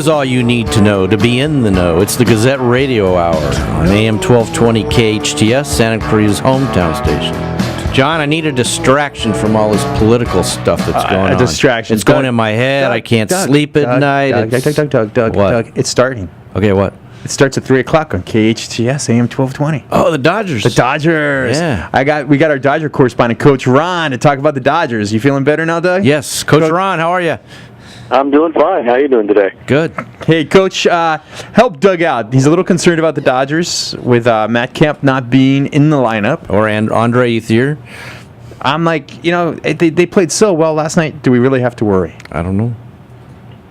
Here's all you need to know to be in the know. It's the Gazette Radio Hour on AM 1220 KHTS, Santa Cruz hometown station. John, I need a distraction from all this political stuff that's going on. A distraction. It's going in my head. I can't sleep at night. Doug, it's starting. Okay, what? It starts at 3 o'clock on KHTS, AM 1220. Oh, the Dodgers. The Dodgers. Yeah. We got our Dodger correspondent, Coach Ron, to talk about the Dodgers. You feeling better now, Doug? Yes. Coach Ron, how are you? I'm doing fine. How are you doing today? Good. Hey, Coach, help Doug out. He's a little concerned about the Dodgers with Matt Kemp not being in the lineup. Or Andre Ethier. I'm like, they played so well last night. Do we really have to worry? I don't know.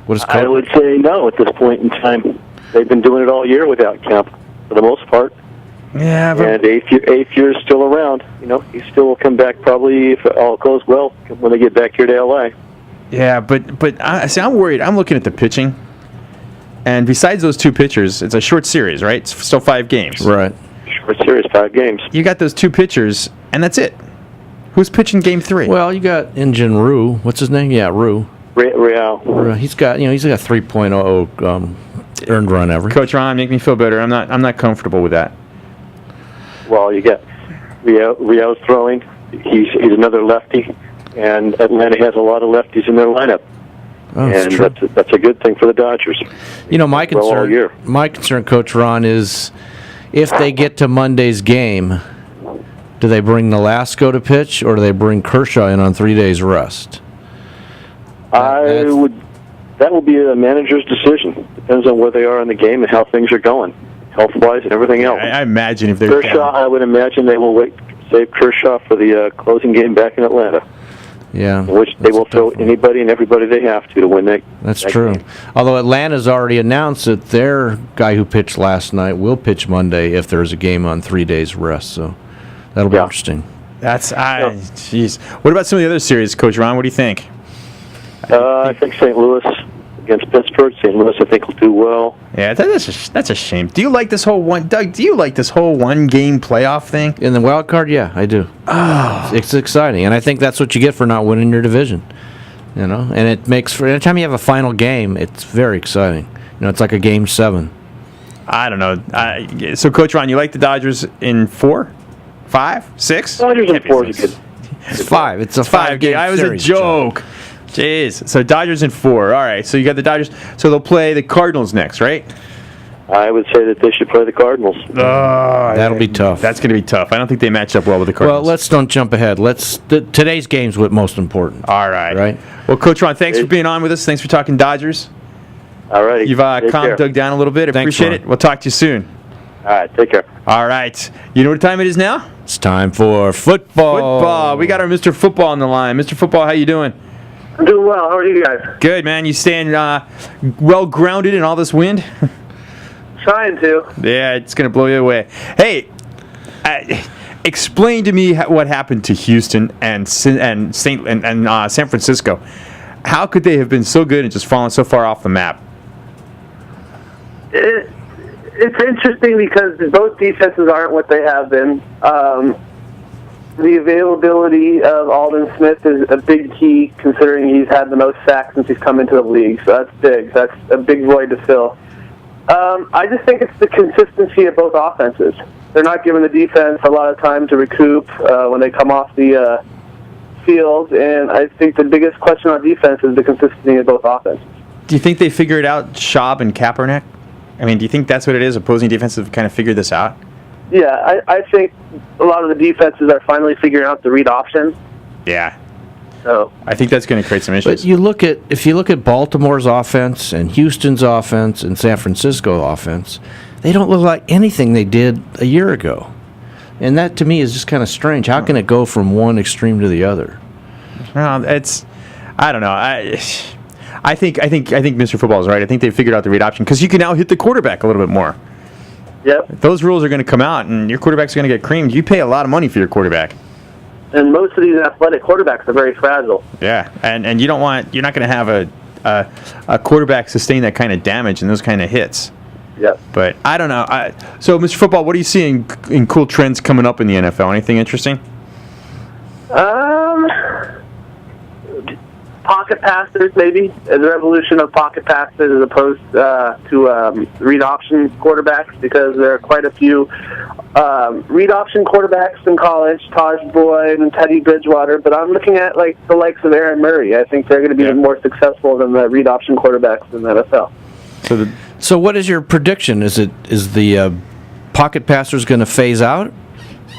What is I would say no at this point in time. They've been doing it all year without Kemp, for the most part. Yeah, but... And eighth year is still around. He still will come back probably, if all goes well, when they get back here to L.A. Yeah, but I'm worried. I'm looking at the pitching. And besides those two pitchers, it's a short series, right? It's still 5 games. Right. Short series, 5 games. You got those 2 pitchers, and that's it. Who's pitching Game 3? Well, you got Engine Rue. What's his name? Yeah, Rue. Real. He's got 3.0 earned run average. Coach Ron, make me feel better. I'm not comfortable with that. Well, you got Rio's throwing. He's another lefty, and Atlanta has a lot of lefties in their lineup. Oh, and true. that's a good thing for the Dodgers. My concern, Coach Ron, is if they get to Monday's game, do they bring Nolasco to pitch, or do they bring Kershaw in on 3 days rest? That will be a manager's decision. Depends on where they are in the game and how things are going, health-wise and everything else. I imagine if they're Kershaw, I would imagine they will save Kershaw for the closing game back in Atlanta. Yeah, in which they will throw anybody and everybody they have to win that. That's that true. game. Although Atlanta's already announced that their guy who pitched last night will pitch Monday if there's a game on 3 days rest. So that'll be interesting. Jeez. What about some of the other series, Coach Ron? What do you think? I think St. Louis against Pittsburgh. St. Louis, I think, will do well. Yeah, that's a shame. Do you like this whole Doug? Do you like this whole 1-game playoff thing in the wild card? Yeah, I do. Oh, it's exciting, and I think that's what you get for not winning your division. And it makes for anytime you have a final game, it's very exciting. It's like a game 7. I don't know. So, Coach Ron, you like the Dodgers in 4, 5, 6? Dodgers in 4 is good. It's 5. It's a 5-game. I was series, a joke. John. Jeez. So Dodgers in 4. All right. So you got the Dodgers. So they'll play the Cardinals next, right? I would say that they should play the Cardinals. That'll be tough. That's going to be tough. I don't think they match up well with the Cardinals. Well, let's don't jump ahead. Today's game's what's most important. All right. Right. Well, Coach Ron, thanks for being on with us. Thanks for talking Dodgers. All right. You've calmed Doug down a little bit. Appreciate it. We'll talk to you soon. All right. Take care. All right. You know what time it is now? It's time for football. We got our Mr. Football on the line. Mr. Football, how you doing? I'm doing well. How are you guys? Good, man. You staying well grounded in all this wind? Trying to. Yeah, it's going to blow you away. Hey, explain to me what happened to Houston and San Francisco. How could they have been so good and just fallen so far off the map? It's interesting because both defenses aren't what they have been. The availability of Aldon Smith is a big key, considering he's had the most sacks since he's come into the league. So that's big. That's a big void to fill. I just think it's the consistency of both offenses. They're not giving the defense a lot of time to recoup when they come off the field, and I think the biggest question on defense is the consistency of both offenses. Do you think they figured out Schaub and Kaepernick? I mean, do you think that's what it is? Opposing defenses have kind of figured this out? Yeah, I think a lot of the defenses are finally figuring out the read option. Yeah. So I think that's going to create some issues. But if you look at Baltimore's offense and Houston's offense and San Francisco offense, they don't look like anything they did a year ago. And that to me is just kind of strange. How can it go from one extreme to the other? I don't know. I think Mr. Football is right. I think they figured out the read option because you can now hit the quarterback a little bit more. Yep. Those rules are going to come out, and your quarterback's going to get creamed. You pay a lot of money for your quarterback. And most of these athletic quarterbacks are very fragile. Yeah, and you're not going to have a quarterback sustain that kind of damage and those kind of hits. Yep. But I don't know. So, Mr. Football, what are you seeing in cool trends coming up in the NFL? Anything interesting? pocket passers, maybe the revolution of pocket passers as opposed to read option quarterbacks, because there are quite a few read option quarterbacks in college, Taj Boyd and Teddy Bridgewater. But I'm looking at like the likes of Aaron Murray. I think they're going to be more successful than the read option quarterbacks in the NFL. So what is your prediction? Is the pocket passers going to phase out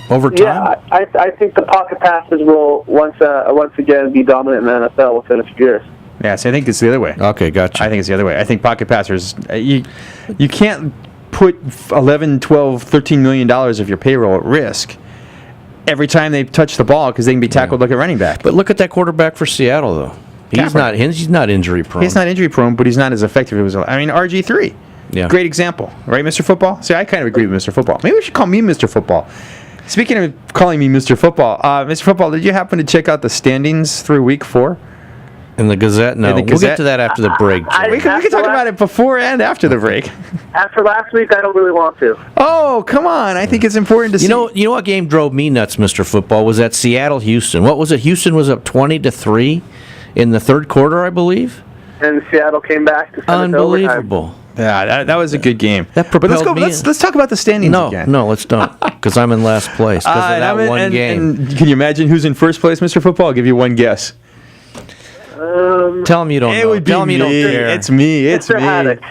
over time? Yeah, I think the pocket passers will once again be dominant in the NFL within a few years. Yes, I think it's the other way. Okay, gotcha. I think it's the other way. I think pocket passers, you can't put $11, $12, $13 million of your payroll at risk every time they touch the ball because they can be tackled like a running back. But look at that quarterback for Seattle, though. He's not injury prone. He's not injury prone, but he's not as effective as RG3. Yeah. Great example, right, Mr. Football? See, I kind of agree with Mr. Football. Maybe we should call me Mr. Football. Speaking of calling me Mr. Football, Mr. Football, did you happen to check out the standings through Week 4? In the Gazette? No. In the We'll get Gazette? to that after the break. We can talk about it before and after the break. After last week, I don't really want to. Oh, come on. I think it's important to see. You know what game drove me nuts, Mr. Football, was that Seattle-Houston. What was it? Houston was up 20-3 in the third quarter, I believe. And Seattle came back to send it to overtime. Unbelievable. Yeah, that was a good game. That but let's propelled go. me Let's talk about the standings again. No, let's don't, because I'm in last place because of that one game. And can you imagine who's in first place, Mr. Football? I'll give you one guess. Tell him you don't know. It would be Tell him you don't me. care. It's me. It's Mr. me. Haddock.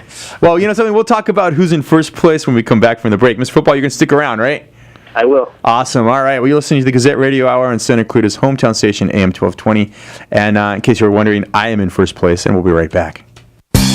Well, you know something? We'll talk about who's in first place when we come back from the break. Mr. Football, you're going to stick around, right? I will. Awesome. All right. Well, you're listening to the Gazette Radio Hour on Santa Cruz's hometown station, AM 1220. And in case you were wondering, I am in first place, and we'll be right back.